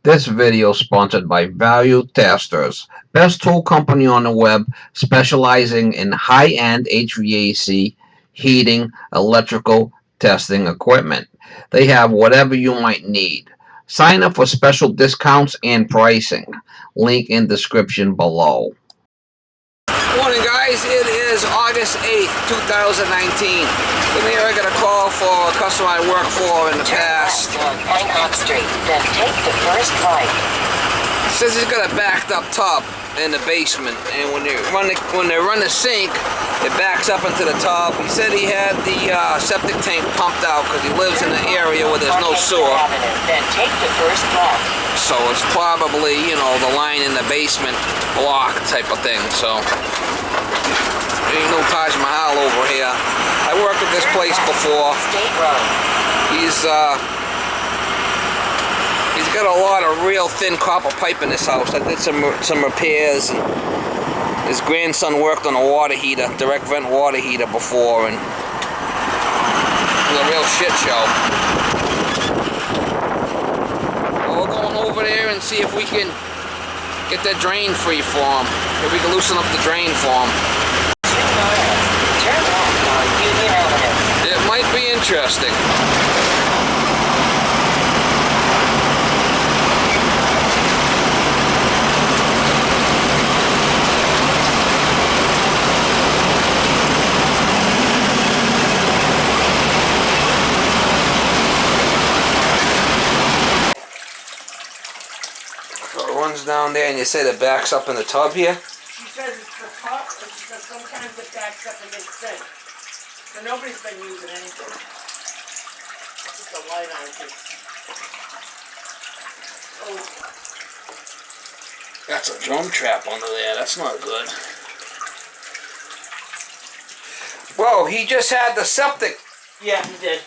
This video is sponsored by Value Testers, best tool company on the web specializing in high-end HVAC, heating, electrical testing equipment. They have whatever you might need. Sign up for special discounts and pricing. Link in description below. Morning guys, it is August 8th, 2019. From here I got a call for a customer I worked for in the past. On Hancock Street, then take the first right. Says he's got a backed up tub in the basement, and when they run the sink, it backs up into the tub. He said he had the septic tank pumped out because he lives in an area where there's no sewer. Then take the first left. So it's probably, you know, the line in the basement block type of thing. So ain't no Taj Mahal over here. I worked at this place before. State Road. He's got a lot of real thin copper pipe in his house. I did some repairs, and his grandson worked on a water heater, direct vent water heater before, and it was a real shit show. Well, we're going over there and see if we can get that drain free for him. If we can loosen up the drain for him. 2 miles. Turn left on Union Avenue. It might be interesting. Runs down there, and you said it backs up in the tub here? She says it's the top, but she says sometimes it backs up in this sink. So nobody's been using anything. I'll put the light on too. Oh, That's a drum trap under there. That's not good. Whoa, he just had the septic. yeah, he did.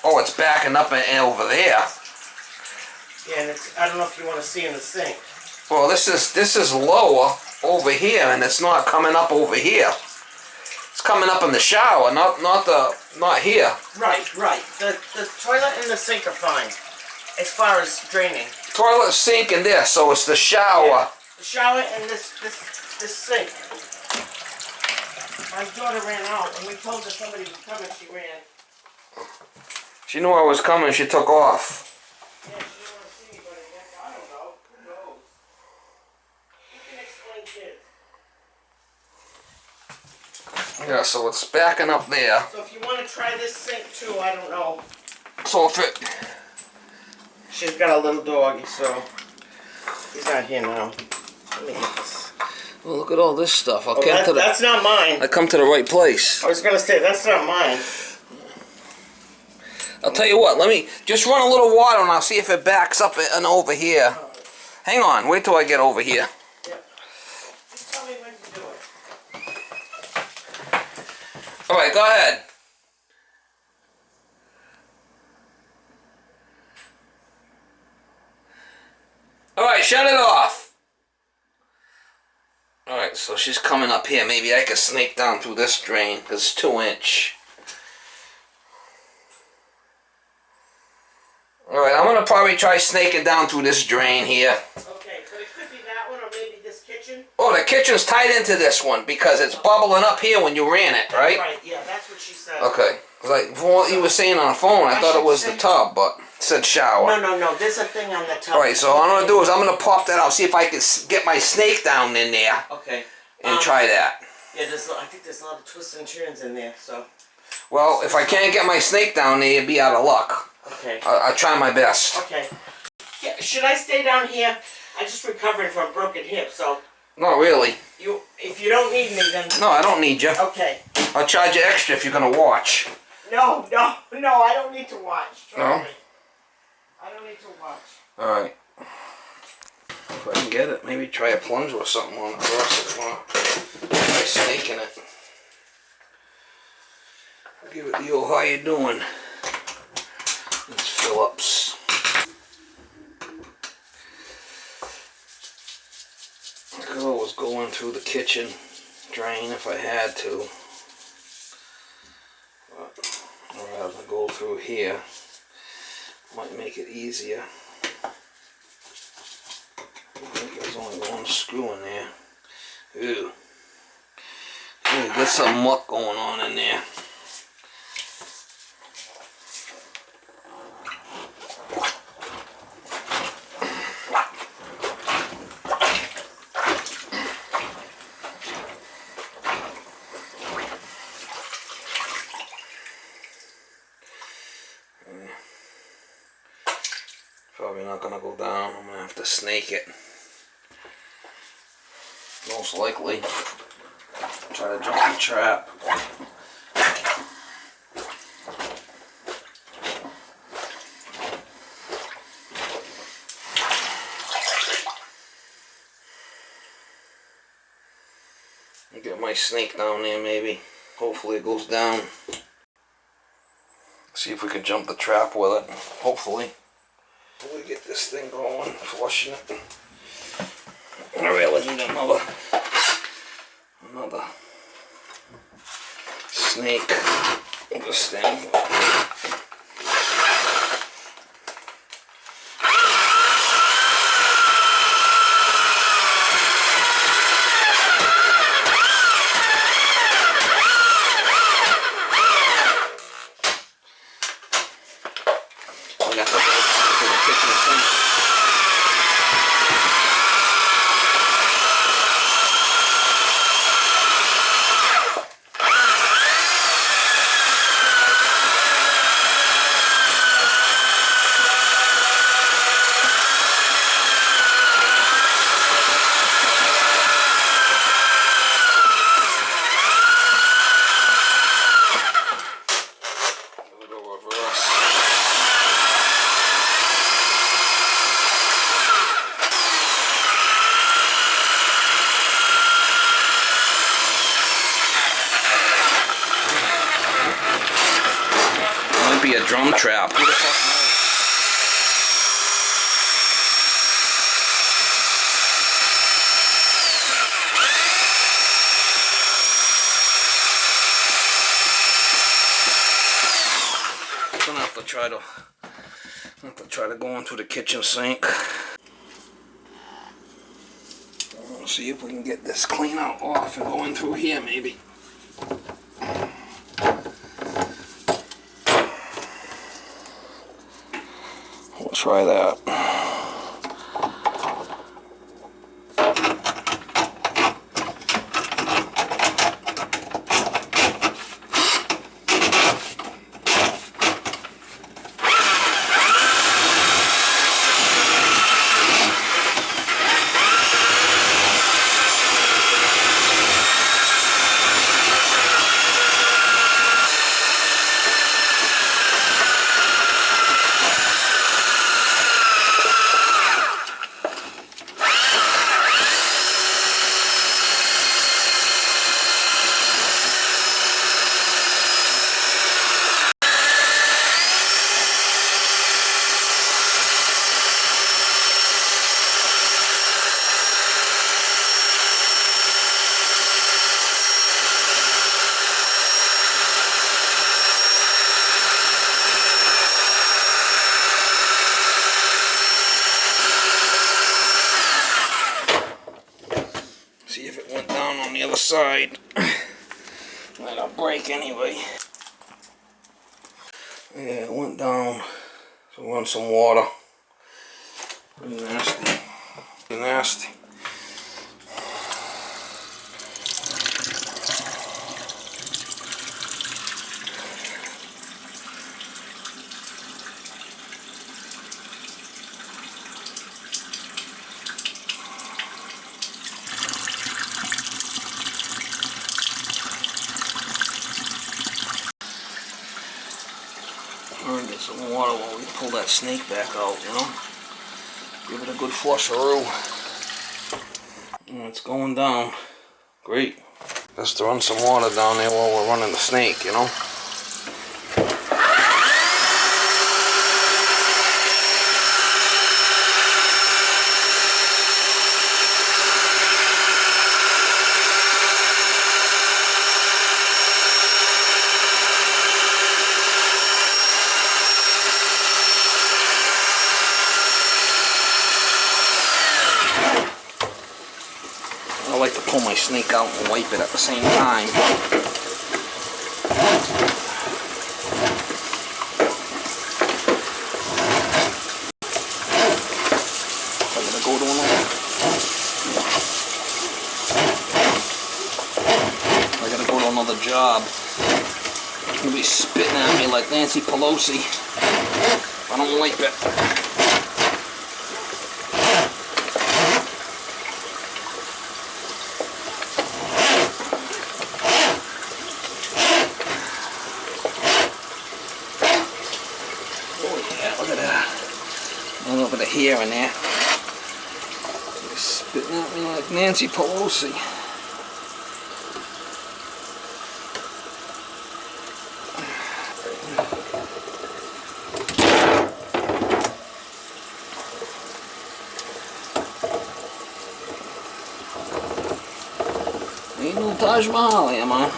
Oh, it's backing up and over there. Yeah, and it's, I don't know if you want to see in the sink. Well, this is lower over here, and it's not coming up over here. It's coming up in the shower, not here. Right. The toilet and the sink are fine. As far as draining. Toilet, sink, and this, so it's the shower. Yeah. The shower and this sink. My daughter ran out, and we told her somebody was coming, she ran. She knew I was coming, she took off. Yeah, she didn't want to see anybody yet. I don't know. Who knows? You can explain kids. Yeah, so it's backing up there. So if you want to try this sink too, I don't know. So if it... She's got a little doggy, so he's not here now. Let me get this. Well, look at all this stuff. Oh, that's not mine. I come to the right place. I was gonna say that's not mine. I'll tell you what, let me just run a little water and I'll see if it backs up and over here. Hang on, wait till I get over here. Yeah. Just tell me when to do it. Alright, go ahead. Alright, shut it off. Alright, so she's coming up here. Maybe I can snake down through this drain because it's 2-inch. Alright, I'm going to probably try snaking down through this drain here. Okay, but it could be that one or maybe this kitchen. Oh, the kitchen's tied into this one because it's bubbling up here when you ran it, right? Right, yeah, that's what she said. Okay. Like, from what you were saying on the phone, I thought it was the tub, but it said shower. No, there's a thing on the top. Alright, so what I'm going to do is I'm going to pop that out, see if I can get my snake down in there Okay. and try that. Yeah, I think there's a lot of twists and turns in there, so. Well, if I can't get my snake down there, you'd be out of luck. Okay. I'll try my best. Okay. Yeah, should I stay down here? I just recovered from a broken hip, so Not really. if you don't need me, then No, I don't need you. okay. I'll charge you extra if you're going to watch. No, I don't need to watch. Trust No? me. I don't need to watch. Alright. If I can get it, maybe try a plunger or something on it first if you want. Try snaking it. I'll give it the old, how you doing? It's Phillips. I could always go in through the kitchen drain if I had to. But I'd rather go through here. Might make it easier. think there's only one screw in there. Ew. Yeah, get some muck going on in there. Probably not gonna go down. I'm gonna have to snake it. Most likely. Try to jump the trap. Get my snake down there maybe. Hopefully it goes down. See if we can jump the trap with it. Hopefully. We get this thing going, flushing it. I really need another snake with this thing. I got the rope to the kitchen sink. Be a drum trap. Who the fuck knows? I'm gonna have to try to go into the kitchen sink. We'll see if we can get this clean out off and go in through here maybe. We'll try that. See if it went down on the other side. Let it break anyway. Yeah, it went down. So run some water. Pretty nasty. Pretty nasty. We're gonna get some water while we pull that snake back out, you know? Give it a good flusheroo. And it's going down. Great. Just to run some water down there while we're running the snake, you know? accidentally sneak out and wipe it at the same time. I'm gonna go to another. I gotta go to another job. He'll be spitting at me like Nancy Pelosi if I don't wipe it. Oh yeah, look at that. A little bit of hair in there. He's spitting at me like Nancy Pelosi. Ain't no Taj Mahal here, man.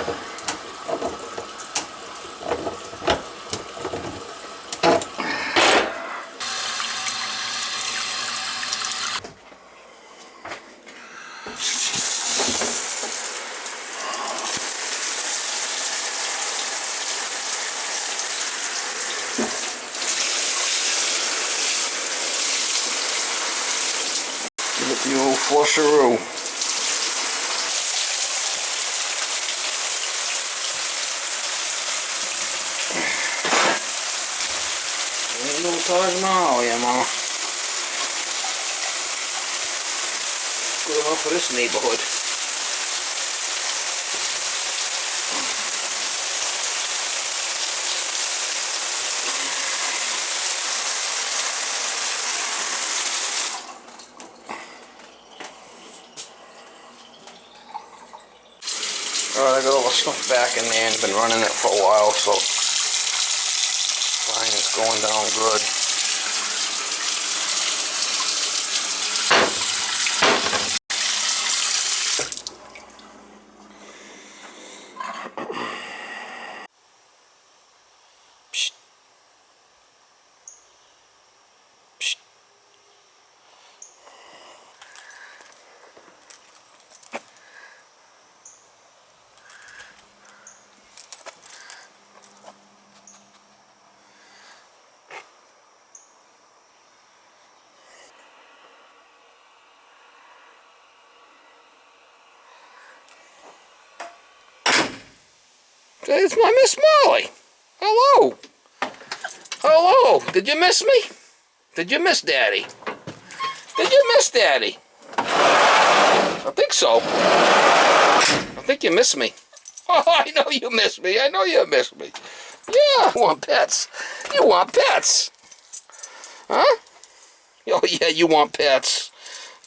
Give it the old flusheroo. Ain't no Taj Mahal here, ma. Good enough for this neighborhood. Alright, I got all the stuff back in there and been running it for a while, so fine, it's going down good. Psst. Psst. It's my Miss Molly. Hello. Hello. Did you miss me? Did you miss Daddy? Did you miss Daddy? I think so. I think you miss me. Oh, I know you miss me. I know you miss me. Yeah, you want pets. You want pets. Huh? Oh, yeah, you want pets.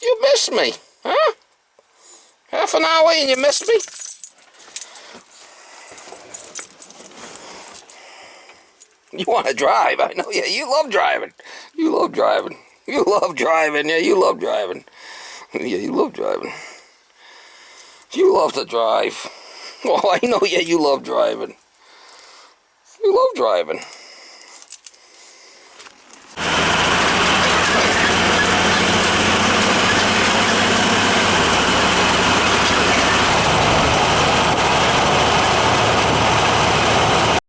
You miss me. Huh? Half an hour and you miss me? You want to drive? I know. Yeah, you love driving. You love driving. You love driving. Yeah, you love driving. Yeah, you love driving. You love to drive. Oh, I know. Yeah, you love driving. You love driving.